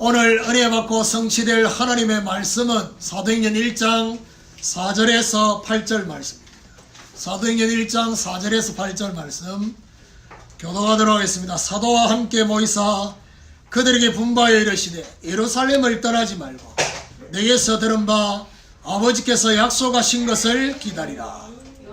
오늘 은혜 받고 성취될 하나님의 말씀은 사도행전 1장 4절에서 8절 말씀입니다. 사도행전 1장 4절에서 8절 말씀 교독하도록 하겠습니다. 사도와 함께 모이사 그들에게 분바에 이르시되 예루살렘을 떠나지 말고 내게서 들은 바 아버지께서 약속하신 것을 기다리라.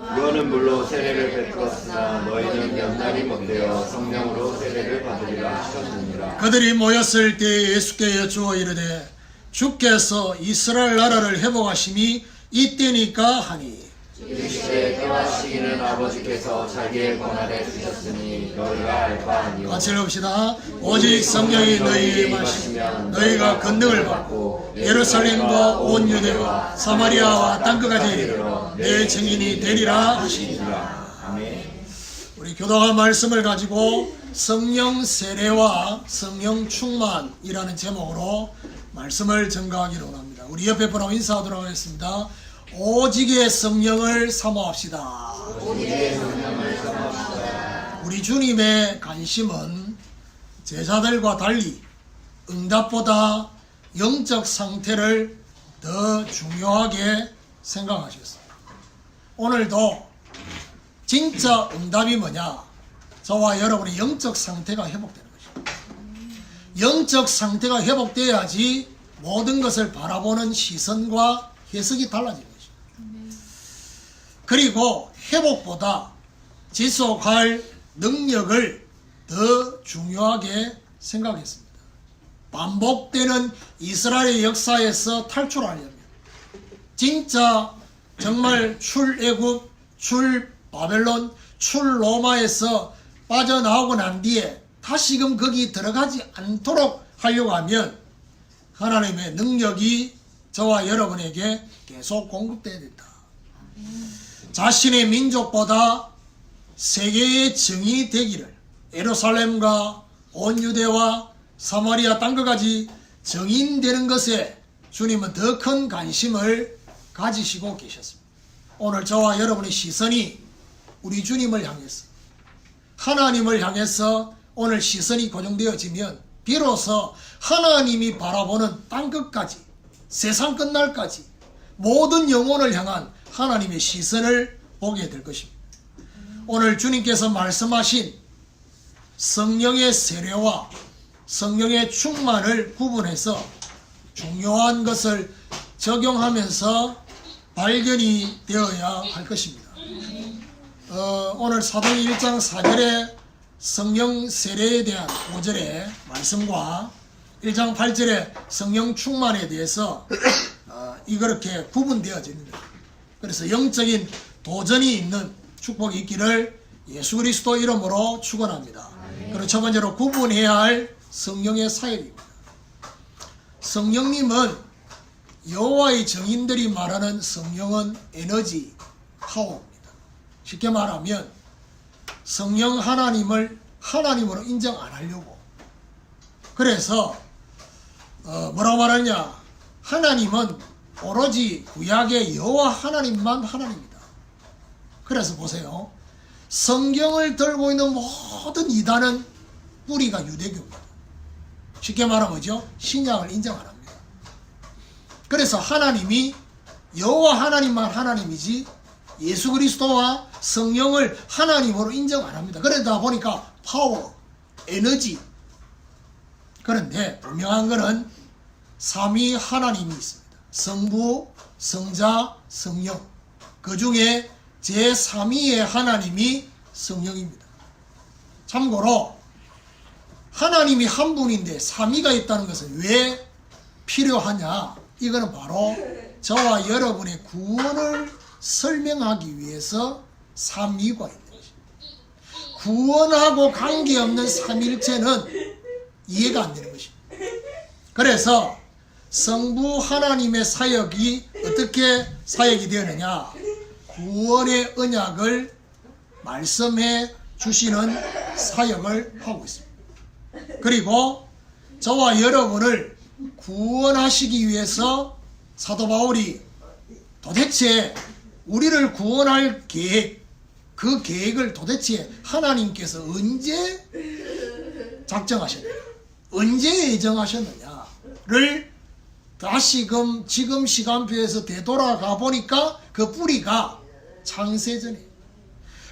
너는 물로 세례를 베풀었으나 너희는 몇 날이 못되어 성령으로 세례를 받으리라 하셨느니라. 그들이 모였을 때 예수께 여쭈어 이르되 주께서 이스라엘 나라를 회복하심이 이때니까 하니 이르시되 때와 시기는 아버지께서 자기의 권한에 주셨으니 너희가 알 바 아니오. 같이 읽읍시다. 오직 성령이 너희에게 임하시면 너희가 권능을 받고 예루살렘과 온 유대와 사마리아와 땅끝까지 이르러 내 증인이 되리라 하시니라. 아멘. 우리 교독한 말씀을 가지고 성령 세례와 성령 충만이라는 제목으로 말씀을 전가하기로 합니다. 우리 옆에 분하고 인사하도록 하겠습니다. 오직의 성령을 사모합시다. 오직의 성령을 사모합시다. 우리 주님의 관심은 제자들과 달리 응답보다 영적 상태를 더 중요하게 생각하셨습니다. 오늘도 진짜 응답이 뭐냐? 저와 여러분의 영적 상태가 회복되는 것입니다. 영적 상태가 회복돼야지 모든 것을 바라보는 시선과 해석이 달라지는 것입니다. 그리고 회복보다 지속할 능력을 더 중요하게 생각했습니다. 반복되는 이스라엘의 역사에서 탈출하려면 진짜 정말 출애굽, 출바벨론, 출로마에서 빠져나오고 난 뒤에 다시금 거기 들어가지 않도록 하려고 하면 하나님의 능력이 저와 여러분에게 계속 공급돼야 된다. 자신의 민족보다 세계의 정이 되기를 예루살렘과 온 유대와 사마리아 땅끝까지 정인되는 것에 주님은 더 큰 관심을 가지시고 계셨습니다. 오늘 저와 여러분의 시선이 우리 주님을 향해서 하나님을 향해서 오늘 시선이 고정되어지면 비로소 하나님이 바라보는 땅끝까지 세상 끝날까지 모든 영혼을 향한 하나님의 시선을 보게 될 것입니다. 오늘 주님께서 말씀하신 성령의 세례와 성령의 충만을 구분해서 중요한 것을 적용하면서 발견이 되어야 할 것입니다. 오늘 사도행전 1장 4절의 성령 세례에 대한 5절의 말씀과 1장 8절의 성령 충만에 대해서 이렇게 구분되어집니다. 그래서 영적인 도전이 있는 축복이 있기를 예수 그리스도 이름으로 축원합니다. 그리고 첫 번째로 구분해야 할 성령의 사역입니다. 성령님은 여호와의 정인들이 말하는 성령은 에너지, 파워입니다. 쉽게 말하면 성령 하나님을 하나님으로 인정 안 하려고. 그래서 뭐라고 말하냐? 하나님은 오로지 구약의 여호와 하나님만 하나님이다. 그래서 보세요. 성경을 들고 있는 모든 이단은 뿌리가 유대교입니다. 쉽게 말하면 뭐죠? 신약을 인정 안 합니다. 그래서 하나님이 여호와 하나님만 하나님이지 예수 그리스도와 성령을 하나님으로 인정 안 합니다. 그러다 보니까 파워, 에너지. 그런데 분명한 것은 삼위 하나님이 있습니다. 성부, 성자, 성령. 그 중에 제3위의 하나님이 성령입니다. 참고로 하나님이 한 분인데 3위가 있다는 것은 왜 필요하냐? 이거는 바로 저와 여러분의 구원을 설명하기 위해서 3위가 있는 것입니다. 구원하고 관계없는 삼일체는 이해가 안 되는 것입니다. 그래서 성부 하나님의 사역이 어떻게 사역이 되느냐? 구원의 언약을 말씀해 주시는 사역을 하고 있습니다. 그리고 저와 여러분을 구원하시기 위해서 사도 바울이 도대체 우리를 구원할 계획, 그 계획을 도대체 하나님께서 언제 작정하셨느냐? 언제 예정하셨느냐? 다시금 지금 시간표에서 되돌아가 보니까 그 뿌리가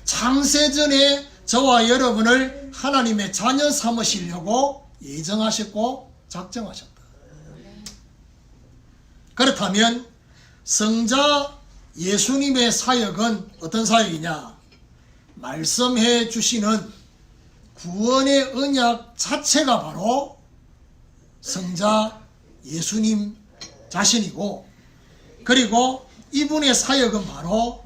창세전에 저와 여러분을 하나님의 자녀 삼으시려고 예정하셨고 작정하셨다. 그렇다면 성자 예수님의 사역은 어떤 사역이냐? 말씀해 주시는 구원의 언약 자체가 바로 성자 예수님 자신이고, 그리고 이분의 사역은 바로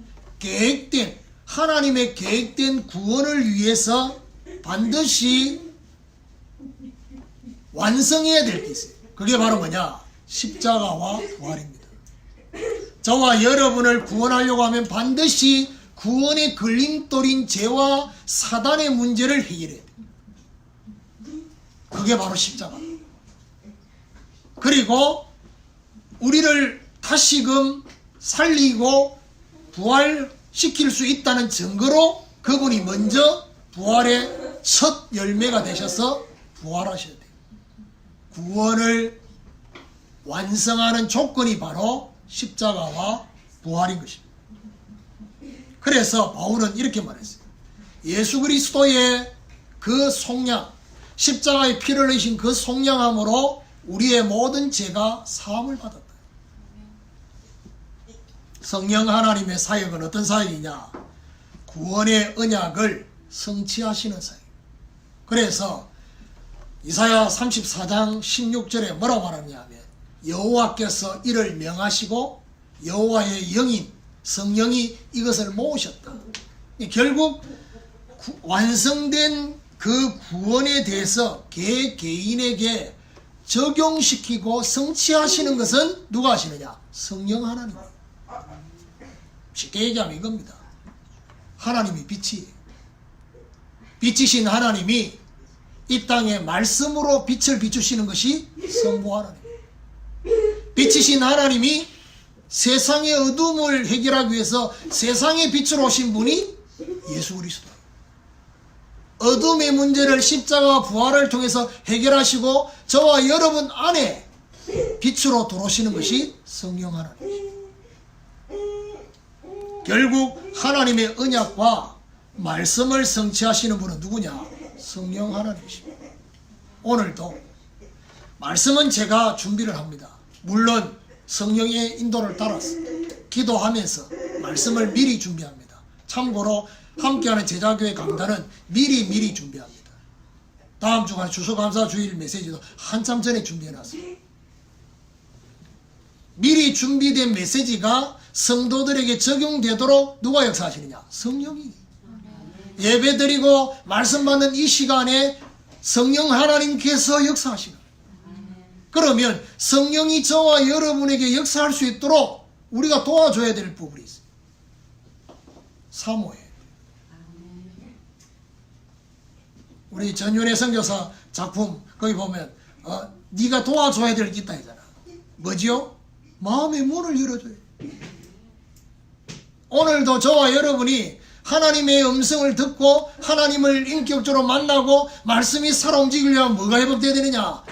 하나님의 계획된 구원을 위해서 반드시 완성해야 될 게 있어요. 그게 바로 뭐냐? 십자가와 부활입니다. 저와 여러분을 구원하려고 하면 반드시 구원의 걸림돌인 죄와 사단의 문제를 해결해야 돼요. 그게 바로 십자가. 그리고 우리를 다시금 살리고 부활시킬 수 있다는 증거로 그분이 먼저 부활의 첫 열매가 되셔서 부활하셔야 돼요. 구원을 완성하는 조건이 바로 십자가와 부활인 것입니다. 그래서 바울은 이렇게 말했어요. 예수 그리스도의 그 속량, 십자가의 피를 흘리신 그 속량함으로 우리의 모든 죄가 사함을 받았다. 성령 하나님의 사역은 어떤 사역이냐? 구원의 언약을 성취하시는 사역. 그래서 이사야 34장 16절에 뭐라고 말하냐 하면, 여호와께서 이를 명하시고 여호와의 영인 성령이 이것을 모으셨다. 결국 완성된 그 구원에 대해서 개인에게 적용시키고 성취하시는 것은 누가 하시느냐? 성령 하나님. 쉽게 얘기하면 이겁니다. 하나님이 빛이에요. 빛이신 하나님이 이 땅에 말씀으로 빛을 비추시는 것이 성부 하나님. 빛이신 하나님이 세상의 어둠을 해결하기 위해서 세상의 빛으로 오신 분이 예수 그리스도. 어둠의 문제를 십자가 부활을 통해서 해결하시고 저와 여러분 안에 빛으로 들어오시는 것이 성령 하나님. 결국 하나님의 언약과 말씀을 성취하시는 분은 누구냐? 성령 하나님이십니다. 오늘도 말씀은 제가 준비를 합니다. 물론 성령의 인도를 따라서 기도하면서 말씀을 미리 준비합니다. 참고로 함께하는 제자교회 강단은 미리 준비합니다. 다음 주간 추수감사 주일 메시지도 한참 전에 준비해놨어요. 미리 준비된 메시지가 성도들에게 적용되도록 누가 역사하시느냐? 성령이. 예배드리고 말씀 받는 이 시간에 성령 하나님께서 역사하시는. 그러면 성령이 저와 여러분에게 역사할 수 있도록 우리가 도와줘야 될 부분이 있어요. 사모해. 우리 전윤회 선교사 작품 거기 보면 네가 도와줘야 될 게 있다 했잖아. 뭐지요? 마음의 문을 열어줘요. 오늘도 저와 여러분이 하나님의 음성을 듣고 하나님을 인격적으로 만나고 말씀이 살아 움직이려면 뭐가 회복되어야 되느냐?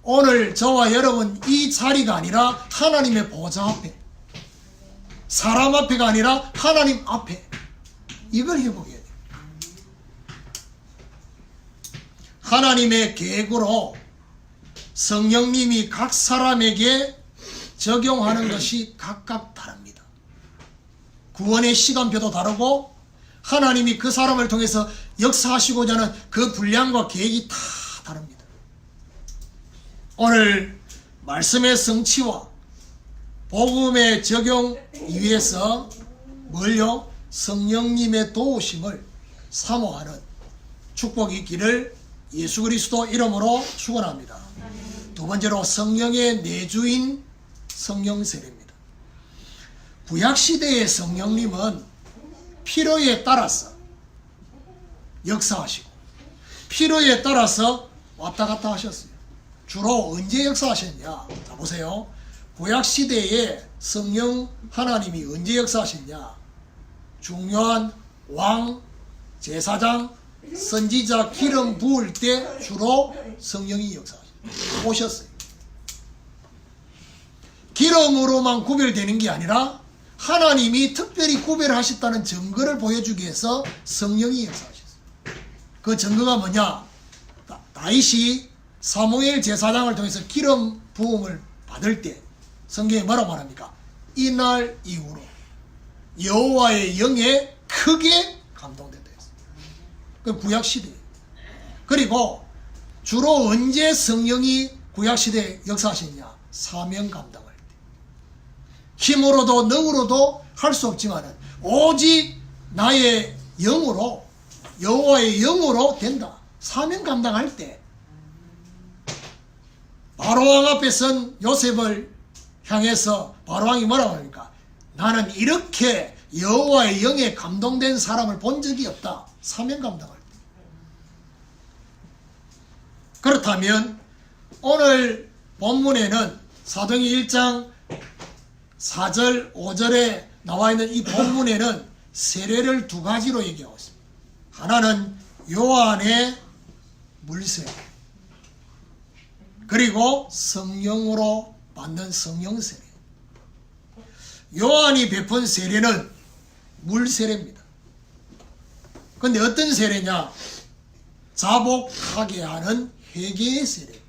오늘 저와 여러분 이 자리가 아니라 하나님의 보좌 앞에, 사람 앞에가 아니라 하나님 앞에, 이걸 회복해야 돼요. 하나님의 계획으로 성령님이 각 사람에게 적용하는 것이 각각 다릅니다. 구원의 시간표도 다르고 하나님이 그 사람을 통해서 역사하시고자 하는 그 분량과 계획이 다 다릅니다. 오늘 말씀의 성취와 복음의 적용 위해서 뭘요? 성령님의 도우심을 사모하는 축복이 있기를 예수 그리스도 이름으로 축원합니다. 두 번째로 성령의 내주인 성령 세례입니다. 구약시대의 성령님은 필요에 따라서 역사하시고 필요에 따라서 왔다 갔다 하셨어요. 주로 언제 역사하셨냐? 자 보세요. 구약시대에 성령 하나님이 언제 역사하셨냐? 중요한 왕, 제사장, 선지자 기름 부을 때 주로 성령이 역사하셨어요. 오셨어요. 기름으로만 구별되는 게 아니라 하나님이 특별히 구별하셨다는 증거를 보여주기 위해서 성령이 역사하셨어요. 그 증거가 뭐냐? 다윗이 사무엘 제사장을 통해서 기름 부음을 받을 때 성경에 뭐라고 말합니까? 이날 이후로 여호와의 영에 크게 감동된다 했어요. 그 구약시대예요. 그리고 주로 언제 성령이 구약시대에 역사하셨냐? 사명 감당할 때. 힘으로도 능으로도 할 수 없지만 오직 나의 영으로, 여호와의 영으로 된다. 사명 감당할 때 바로왕 앞에 선 요셉을 향해서 바로왕이 뭐라고 합니까? 나는 이렇게 여호와의 영에 감동된 사람을 본 적이 없다. 사명 감당할 때. 그렇다면 오늘 본문에는 사도행전 1장 4절 5절에 나와 있는 이 본문에는 세례를 두 가지로 얘기하고 있습니다. 하나는 요한의 물세례, 그리고 성령으로 받는 성령세례. 요한이 베푼 세례는 물세례입니다. 근데 어떤 세례냐? 자복하게 하는 회개의 세례.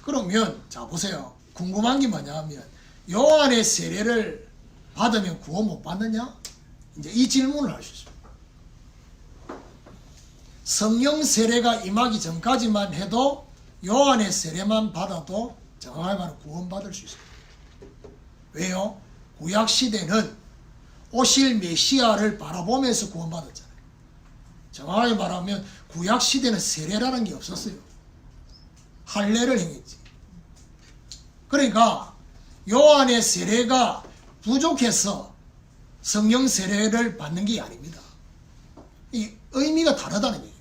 그러면 자 보세요. 궁금한 게 뭐냐면 요한의 세례를 받으면 구원 못 받느냐? 이제 이 질문을 할 수 있습니다. 성령 세례가 임하기 전까지만 해도 요한의 세례만 받아도 정확하게 말하면 구원받을 수 있습니다. 왜요? 구약시대는 오실 메시아를 바라보면서 구원받았잖아요. 정확하게 말하면 구약시대는 세례라는 게 없었어요. 할례를 행했지. 그러니까 요한의 세례가 부족해서 성령 세례를 받는 게 아닙니다. 이 의미가 다르다는 얘기예요.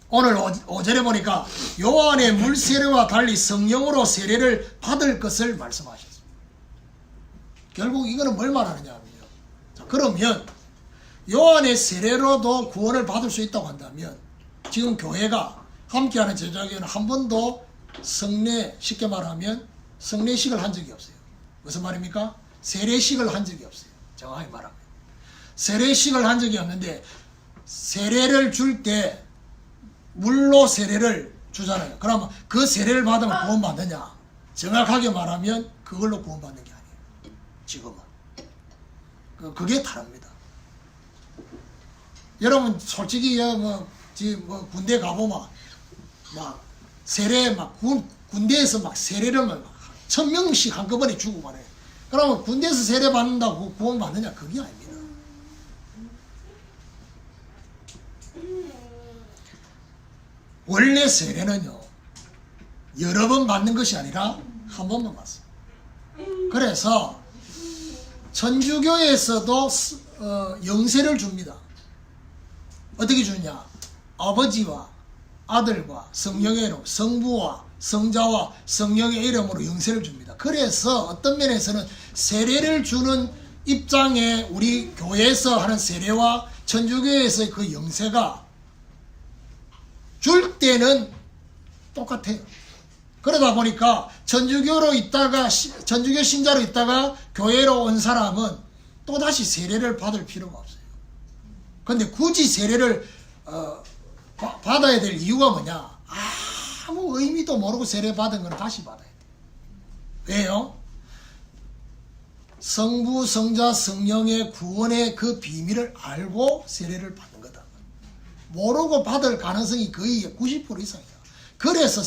오늘 5절에 보니까 요한의 물세례와 달리 성령으로 세례를 받을 것을 말씀하셨습니다. 결국 이거는 뭘 말하느냐면요. 자, 그러면 요한의 세례로도 구원을 받을 수 있다고 한다면 지금 교회가 함께하는 제자교회는 한 번도 성례, 쉽게 말하면 성례식을 한 적이 없어요. 무슨 말입니까? 세례식을 한 적이 없어요. 정확히 말하면 세례식을 한 적이 없는데 세례를 줄 때 물로 세례를 주잖아요. 그러면 그 세례를 받으면 구원받느냐? 정확하게 말하면 그걸로 구원받는 게 아니에요. 지금은 그게 다릅니다. 여러분 솔직히 지금 군대 가보면 막 세례 막 군대에서 막 세례를 막 1000명씩 한꺼번에 주고 말해. 그러면 군대에서 세례 받는다고 구원 받느냐? 그게 아닙니다. 원래 세례는요 여러 번 받는 것이 아니라 한 번만 받습니다. 그래서 천주교에서도 영세를 줍니다. 어떻게 주냐? 아버지와 아들과 성령의 이름, 성부와 성자와 성령의 이름으로 영세를 줍니다. 그래서 어떤 면에서는 세례를 주는 입장에 우리 교회에서 하는 세례와 천주교에서의 그 영세가 줄 때는 똑같아요. 그러다 보니까 천주교로 있다가 천주교 신자로 있다가 교회로 온 사람은 또다시 세례를 받을 필요가 없어요. 근데 굳이 세례를 받아야 될 이유가 뭐냐? 아무 의미도 모르고 세례 받은 건 다시 받아야 돼. 왜요? 성부, 성자, 성령의 구원의 그 비밀을 알고 세례를 받는 거다. 모르고 받을 가능성이 거의 90% 이상이야. 그래서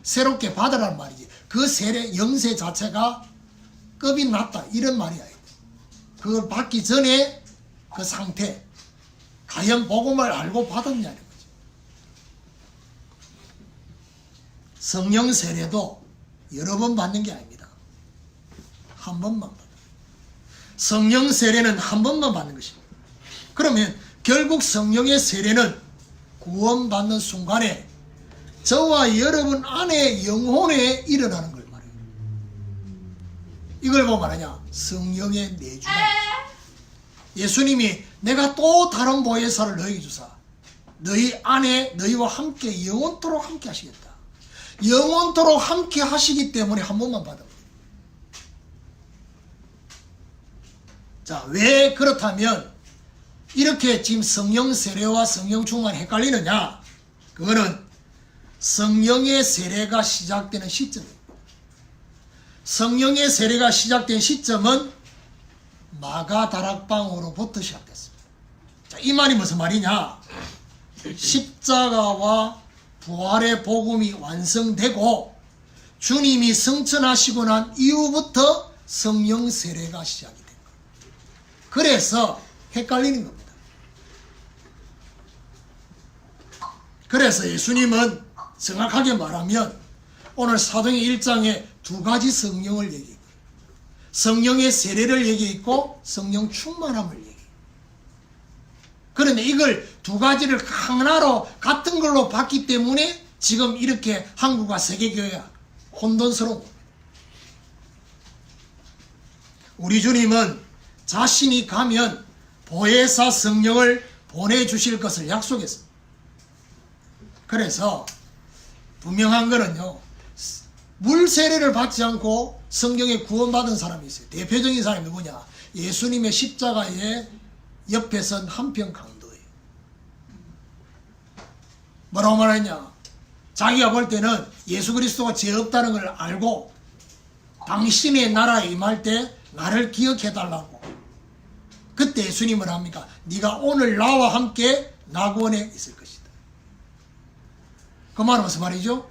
새롭게 받으라는 말이지. 그 세례 영세 자체가 급이 낮다 이런 말이 아니고 그걸 받기 전에 그 상태 과연 복음을 알고 받았냐는 거죠. 성령 세례도 여러 번 받는 게 아닙니다. 한 번만 받아요. 성령 세례는 한 번만 받는 것입니다. 그러면 결국 성령의 세례는 구원받는 순간에 저와 여러분 안에 영혼에 일어나는 걸 말해요. 이걸 뭐 말하냐? 성령의 내주다. 예수님이 내가 또 다른 보혜사를 너에게 주사 너희 안에 너희와 함께 영원토록 함께 하시겠다. 영원토록 함께 하시기 때문에 한 번만 받아보세요. 자, 왜 그렇다면 이렇게 지금 성령 세례와 성령 충만이 헷갈리느냐? 그거는 성령의 세례가 시작되는 시점입니다. 성령의 세례가 시작된 시점은 마가다락방으로부터 시작됐습니다. 자, 이 말이 무슨 말이냐? 십자가와 부활의 복음이 완성되고 주님이 승천하시고 난 이후부터 성령 세례가 시작이 됩니다. 그래서 헷갈리는 겁니다. 그래서 예수님은 정확하게 말하면 오늘 사도행 1장에 두 가지 성령을 얘기해요. 성령의 세례를 얘기했고 성령 충만함을 얘기해요. 그런데 이걸 두 가지를 하나로 같은 걸로 봤기 때문에 지금 이렇게 한국과 세계교회가 혼돈스러운 겁니다. 우리 주님은 자신이 가면 보혜사 성령을 보내주실 것을 약속했습니다. 그래서 분명한 거는요, 물 세례를 받지 않고 성경에 구원받은 사람이 있어요. 대표적인 사람이 누구냐? 예수님의 십자가의 옆에 선 한평 강도예요. 뭐라고 말했냐? 자기가 볼 때는 예수 그리스도가 죄 없다는 걸 알고 당신의 나라에 임할 때 나를 기억해달라고. 그때 예수님은 합니까? 네가 오늘 나와 함께 낙원에 있을 것이다. 그 말은 무슨 말이죠?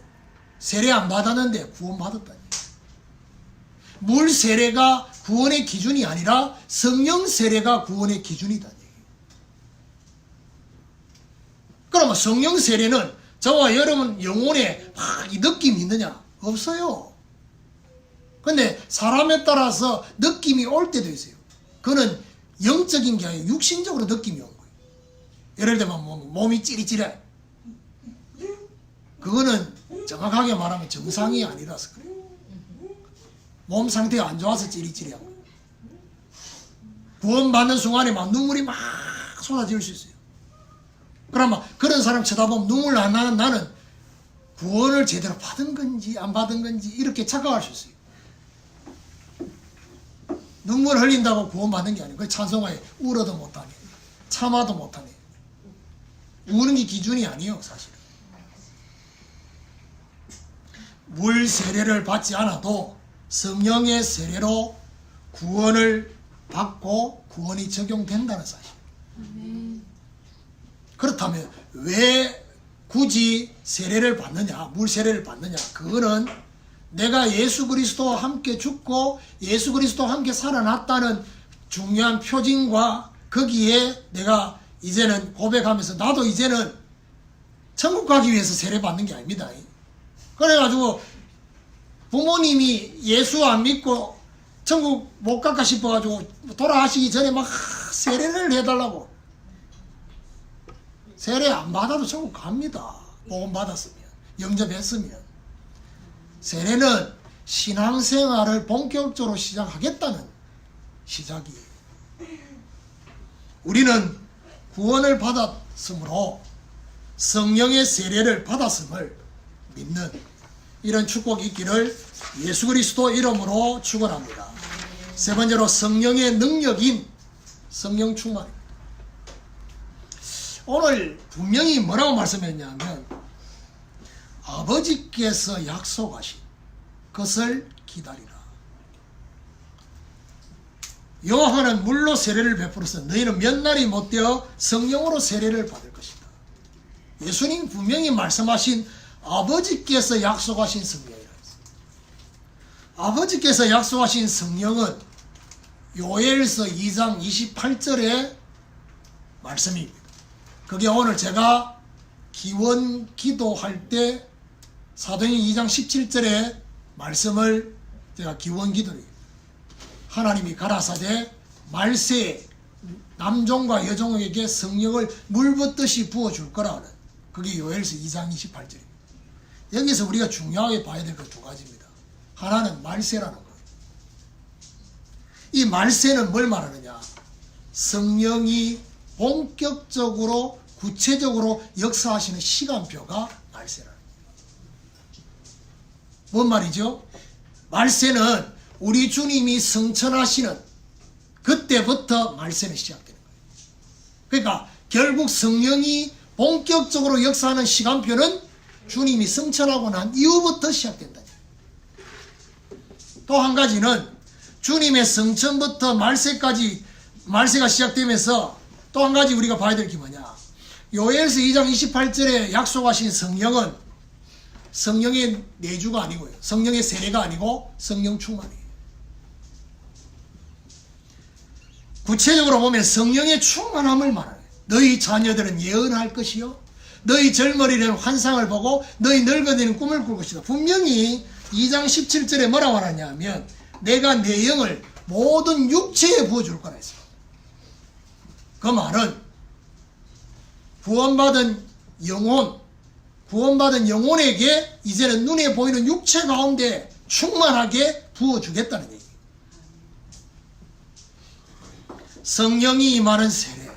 세례 안 받았는데 구원 받았다니. 물 세례가 구원의 기준이 아니라 성령 세례가 구원의 기준이다. 그러면 성령 세례는 저와 여러분 영혼에 이 느낌이 있느냐? 없어요. 근데 사람에 따라서 느낌이 올 때도 있어요. 그거는 영적인 게 아니라 육신적으로 느낌이 온 거예요. 예를 들면 몸이 찌릿찌릿해. 그거는 정확하게 말하면 정상이 아니라서 그래요. 몸 상태가 안 좋아서 찌릿찌릿한 거예요. 구원받는 순간에 막 눈물이 막 쏟아질 수 있어요. 그러면 그런 사람 쳐다보면 눈물 안 나는 나는 구원을 제대로 받은 건지 안 받은 건지 이렇게 착각할 수 있어요. 눈물 흘린다고 구원받는 게 아니고 그 찬송가에 울어도 못하네, 참아도 못하네. 우는 게 기준이 아니에요. 사실은 물 세례를 받지 않아도 성령의 세례로 구원을 받고 구원이 적용된다는 사실. 그렇다면 왜 굳이 세례를 받느냐, 물 세례를 받느냐? 그거는 내가 예수 그리스도와 함께 죽고 예수 그리스도와 함께 살아났다는 중요한 표징과 거기에 내가 이제는 고백하면서 나도 이제는 천국 가기 위해서 세례 받는 게 아닙니다. 그래가지고 부모님이 예수 안 믿고 천국 못 갈까 싶어가지고 돌아가시기 전에 막 세례를 해달라고. 세례 안 받아도 천국 갑니다. 복음 받았으면, 영접했으면. 세례는 신앙생활을 본격적으로 시작하겠다는 시작이에요. 우리는 구원을 받았으므로 성령의 세례를 받았음을 믿는 이런 축복이 있기를 예수 그리스도 이름으로 축원합니다. 세 번째로 성령의 능력인 성령 충만입니다. 오늘 분명히 뭐라고 말씀했냐면 아버지께서 약속하신 것을 기다리라. 요한은 물로 세례를 베풀어서 너희는 몇 날이 못되어 성령으로 세례를 받을 것이다. 예수님 분명히 말씀하신 아버지께서 약속하신 성령이라 했습니다. 아버지께서 약속하신 성령은 요엘서 2장 28절의 말씀입니다. 그게 오늘 제가 기원 기도할 때 사도행전 2장 17절의 말씀을 제가 기원 기도해요. 하나님이 가라사대 말세 남종과 여종에게 성령을 물붓듯이 부어줄 거라는 그게 요엘서 2장 28절입니다. 여기서 우리가 중요하게 봐야 될 것 두 가지입니다. 하나는 말세라는 거예요. 이 말세는 뭘 말하느냐? 성령이 본격적으로 구체적으로 역사하시는 시간표가 말세라는 거예요. 뭔 말이죠? 말세는 우리 주님이 승천하시는 그때부터 말세는 시작되는 거예요. 그러니까 결국 성령이 본격적으로 역사하는 시간표는 주님이 승천하고 난 이후부터 시작된다. 또 한 가지는 주님의 승천부터 말세까지 말세가 시작되면서 또 한 가지 우리가 봐야 될 게 뭐냐. 요엘서 2장 28절에 약속하신 성령은 성령의 내주가 아니고요. 성령의 세례가 아니고 성령 충만이에요. 구체적으로 보면 성령의 충만함을 말하는 거예요. 너희 자녀들은 예언할 것이요. 너희 젊은이는 환상을 보고 너희 늙은이는 꿈을 꿀 것이다. 분명히 2장 17절에 뭐라고 하냐면 내가 내 영을 모든 육체에 부어줄 거라 했습니다. 그 말은 구원받은 영혼에게 이제는 눈에 보이는 육체 가운데 충만하게 부어주겠다는 얘기예요. 성령이 임하는 세례,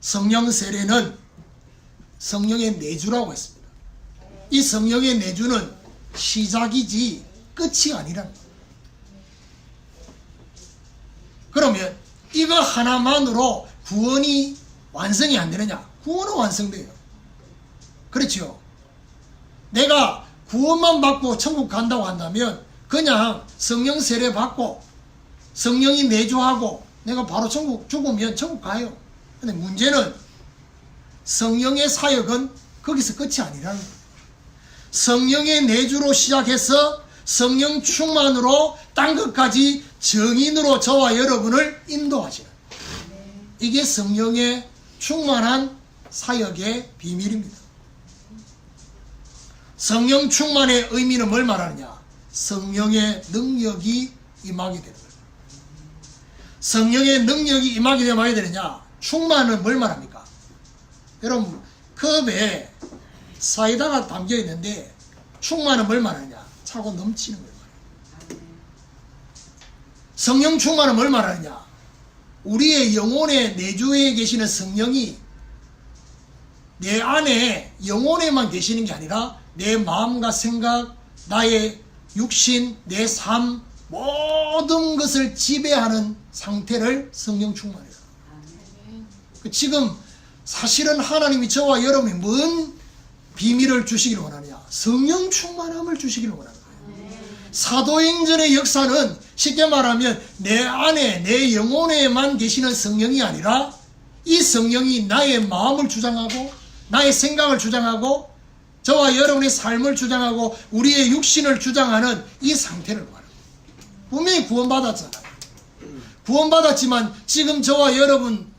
성령 세례는 성령의 내주라고 했습니다. 이 성령의 내주는 시작이지 끝이 아니라는 거예요. 그러면 이거 하나만으로 구원이 완성이 안 되느냐? 구원은 완성돼요. 그렇죠? 내가 구원만 받고 천국 간다고 한다면 그냥 성령 세례 받고 성령이 내주하고 내가 바로 천국 죽으면 천국 가요. 근데 문제는 성령의 사역은 거기서 끝이 아니라는 거예요. 성령의 내주로 시작해서 성령 충만으로 딴 것까지 정인으로 저와 여러분을 인도하시는, 이게 성령의 충만한 사역의 비밀입니다. 성령 충만의 의미는 뭘 말하느냐? 성령의 능력이 임하게 되는 거예요. 성령의 능력이 임하게 되면 뭐가 되느냐? 충만은 뭘 말합니까? 여러분, 컵에 사이다가 담겨 있는데 충만은 뭘 말하느냐? 차고 넘치는 걸 말해요. 성령 충만은 뭘 말하느냐? 우리의 영혼의 내주에 계시는 성령이 내 안에 영혼에만 계시는 게 아니라 내 마음과 생각, 나의 육신, 내 삶, 모든 것을 지배하는 상태를 성령 충만이에요. 지금 사실은 하나님이 저와 여러분이 뭔 비밀을 주시기를 원하느냐? 성령 충만함을 주시기를 원하는 거예요. 사도행전의 역사는 쉽게 말하면 내 안에, 내 영혼에만 계시는 성령이 아니라 이 성령이 나의 마음을 주장하고 나의 생각을 주장하고 저와 여러분의 삶을 주장하고 우리의 육신을 주장하는 이 상태를 말합니다. 분명히 구원받았잖아요. 구원받았지만 지금 저와 여러분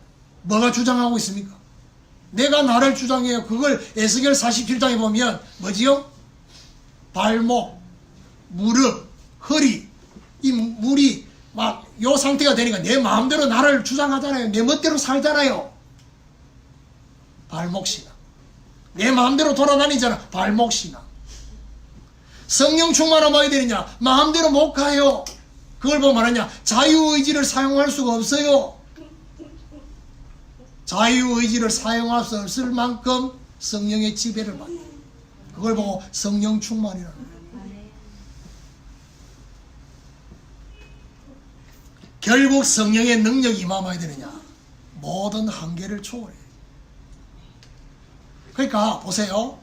뭐가 주장하고 있습니까? 내가 나를 주장해요. 그걸 에스겔 47장에 보면 뭐지요? 발목, 무릎, 허리, 이 물이 막 요 상태가 되니까 내 마음대로 나를 주장하잖아요. 내 멋대로 살잖아요. 발목신앙. 내 마음대로 돌아다니잖아. 발목신앙. 성령 충만하면 뭐가 되느냐? 마음대로 못 가요. 그걸 보면 말하냐? 자유의지를 사용할 수가 없어요. 자유의지를 사용할 수 없을 만큼 성령의 지배를 받아요. 그걸 보고 성령 충만이라는 거예요. 결국 성령의 능력이 임하면 되느냐? 모든 한계를 초월해요. 그러니까 보세요.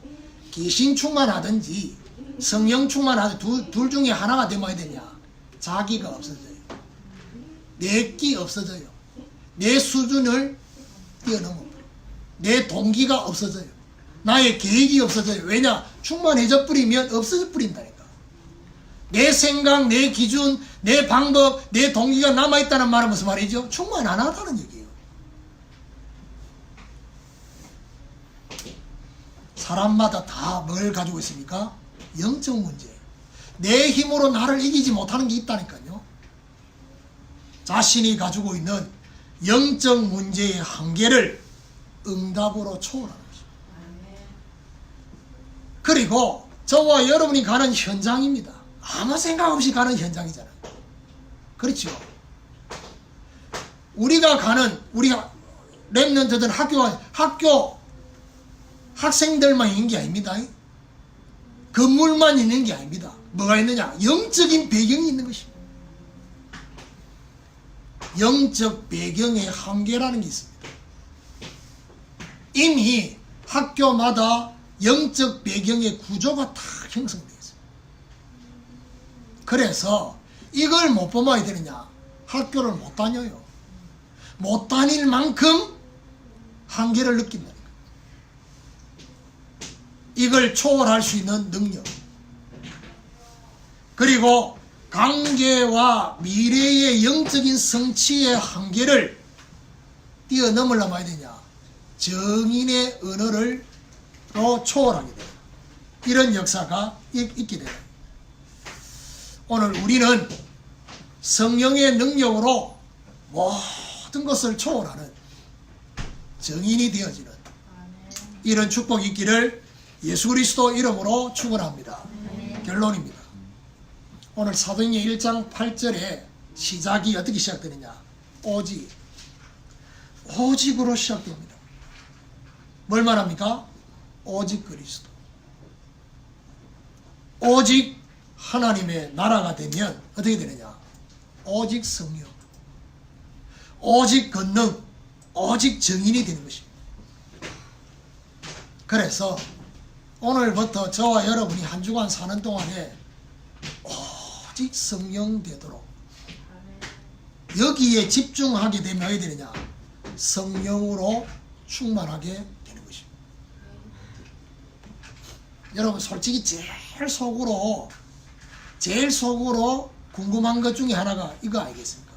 귀신 충만하든지 성령 충만하든지 둘 중에 하나가 되면 되냐? 자기가 없어져요. 내 끼 없어져요. 내 수준을 뛰어넘어요. 내 동기가 없어져요. 나의 계획이 없어져요. 왜냐? 충만해져 버리면 없어져 버린다니까. 내 생각, 내 기준, 내 방법, 내 동기가 남아있다는 말은 무슨 말이죠? 충만 안 하다는 얘기예요. 사람마다 다 뭘 가지고 있습니까? 영적 문제. 내 힘으로 나를 이기지 못하는 게 있다니까요. 자신이 가지고 있는 영적 문제의 한계를 응답으로 초월하는 거죠. 그리고 저와 여러분이 가는 현장입니다. 아무 생각 없이 가는 현장이잖아요. 그렇죠? 우리가 가는, 우리가 렘넌트들 학교 학생들만 있는 게 아닙니다. 건물만 있는 게 아닙니다. 뭐가 있느냐? 영적인 배경이 있는 것입니다. 영적 배경의 한계라는 게 있습니다. 이미 학교마다 영적 배경의 구조가 다 형성되어 있습니다. 그래서 이걸 못 보면 어떻게 되느냐? 학교를 못 다녀요. 못 다닐 만큼 한계를 느낀다는 거예요. 이걸 초월할 수 있는 능력, 그리고 관계와 미래의 영적인 성취의 한계를 뛰어넘으려면 어야 되냐? 정인의 언어를 또 초월하게 돼요. 이런 역사가 있게 돼요. 오늘 우리는 성령의 능력으로 모든 것을 초월하는 정인이 되어지는 이런 축복이 있기를 예수 그리스도 이름으로 축원합니다. 결론입니다. 오늘 사도행전 1장 8절에 시작이 어떻게 시작되느냐? 오직으로 시작됩니다. 뭘 말합니까? 오직 그리스도. 오직 하나님의 나라가 되면 어떻게 되느냐? 오직 성령, 오직 권능, 오직 정인이 되는 것입니다. 그래서 오늘부터 저와 여러분이 한 주간 사는 동안에 오직 성령 되도록 여기에 집중하게 되면 어떻게 되느냐? 성령으로 충만하게 되는 것입니다. 여러분 솔직히 제일 속으로 궁금한 것 중에 하나가 이거 아니겠습니까?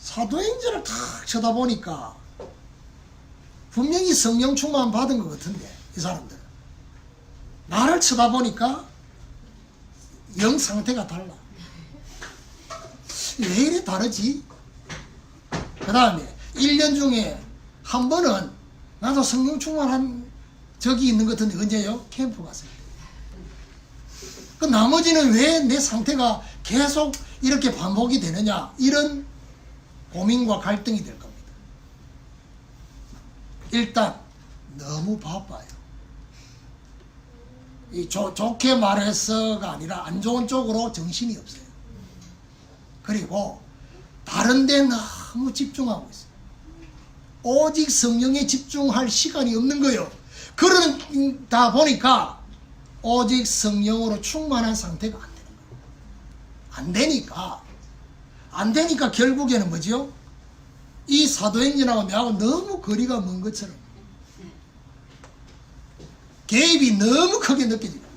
사도행전을 탁 쳐다보니까 분명히 성령 충만 받은 것 같은데 이 사람들은 나를 쳐다보니까 영 상태가 달라. 왜 이래 다르지? 그 다음에 1년 중에 한 번은 나도 성령 충만한 적이 있는 것 같은데 언제요? 캠프 갔을 때. 그 나머지는 왜 내 상태가 계속 이렇게 반복이 되느냐? 이런 고민과 갈등이 될 겁니다. 일단 너무 바빠요. 좋게 말해서가 아니라 안 좋은 쪽으로 정신이 없어요. 그리고 다른 데 너무 집중하고 있어요. 오직 성령에 집중할 시간이 없는 거예요. 그러다 보니까 오직 성령으로 충만한 상태가 안 되는 거예요. 안 되니까 결국에는 뭐죠? 이 사도행전하고 내하고 너무 거리가 먼 것처럼 개입이 너무 크게 느껴집니다.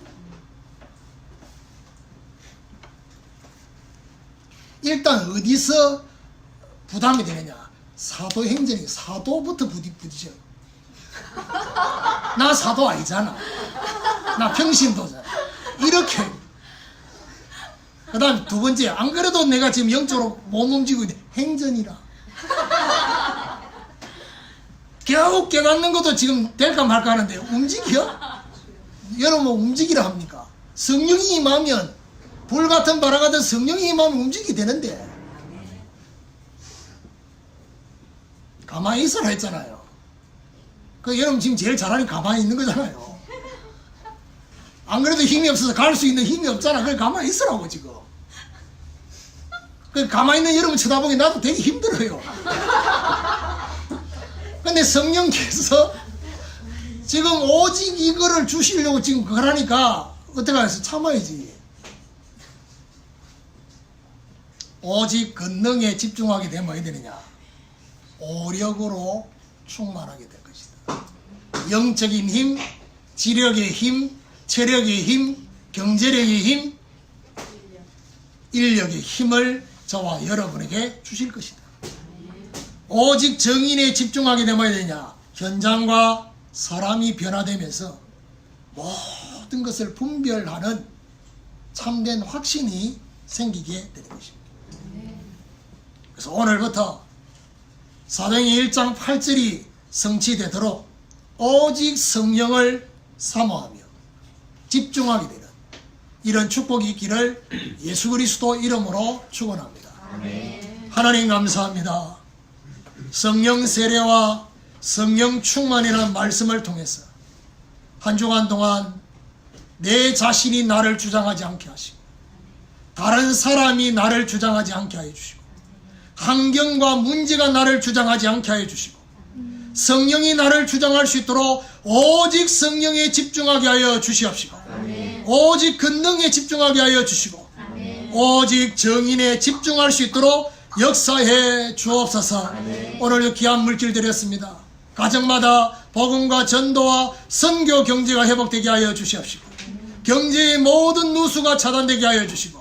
일단 어디서 부담이 되느냐? 사도행전이 사도부터 부딪혀요. 나 사도 아니잖아. 나 평신도잖아. 이렇게. 그 다음 두 번째, 안 그래도 내가 지금 영적으로 못 움직이고 있는데 행전이라. 겨우 깨닫는 것도 지금 될까 말까 하는데 움직여? 여러분 뭐 움직이라 합니까? 성령이 임하면 불같은 바람 같은 성령이 임하면 움직이게 되는데 가만히 있으라 했잖아요. 그 여러분 지금 제일 잘하는 가만히 있는 거잖아요. 안 그래도 힘이 없어서 갈 수 있는 힘이 없잖아. 그래 가만히 있으라고 지금. 그 가만히 있는 여러분 쳐다보기 나도 되게 힘들어요. 근데 성령께서 지금 오직 이거를 주시려고 지금 그러니까 어떻게 해서 참아야지. 오직 권능에 집중하게 되면 어떻게 되느냐? 오력으로 충만하게 될 것이다. 영적인 힘, 지력의 힘, 체력의 힘, 경제력의 힘, 인력의 힘을 저와 여러분에게 주실 것이다. 오직 정인에 집중하게 되면 어떻게 되냐? 현장과 사람이 변화되면서 모든 것을 분별하는 참된 확신이 생기게 되는 것입니다. 그래서 오늘부터 사도행전 1장 8절이 성취되도록 오직 성령을 사모하며 집중하게 되는 이런 축복이 있기를 예수 그리스도 이름으로 축원합니다. 하나님 감사합니다. 성령 세례와 성령 충만이라는 말씀을 통해서 한 주간 동안 내 자신이 나를 주장하지 않게 하시고 다른 사람이 나를 주장하지 않게 하여 주시고 환경과 문제가 나를 주장하지 않게 하여 주시고 성령이 나를 주장할 수 있도록 오직 성령에 집중하게 하여 주시옵시고 오직 권능에 집중하게 하여 주시고 오직 정인에 집중할 수 있도록 역사해 주옵소서. 오늘도 귀한 물질 드렸습니다. 가정마다 복음과 전도와 선교 경제가 회복되게 하여 주시옵시고 경제의 모든 누수가 차단되게 하여 주시고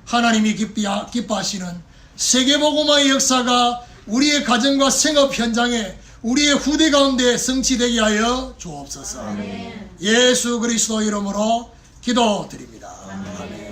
하나님이 기뻐하시는 세계복음화의 역사가 우리의 가정과 생업 현장에 우리의 후대 가운데 성취되게 하여 주옵소서. 예수 그리스도 이름으로 기도드립니다.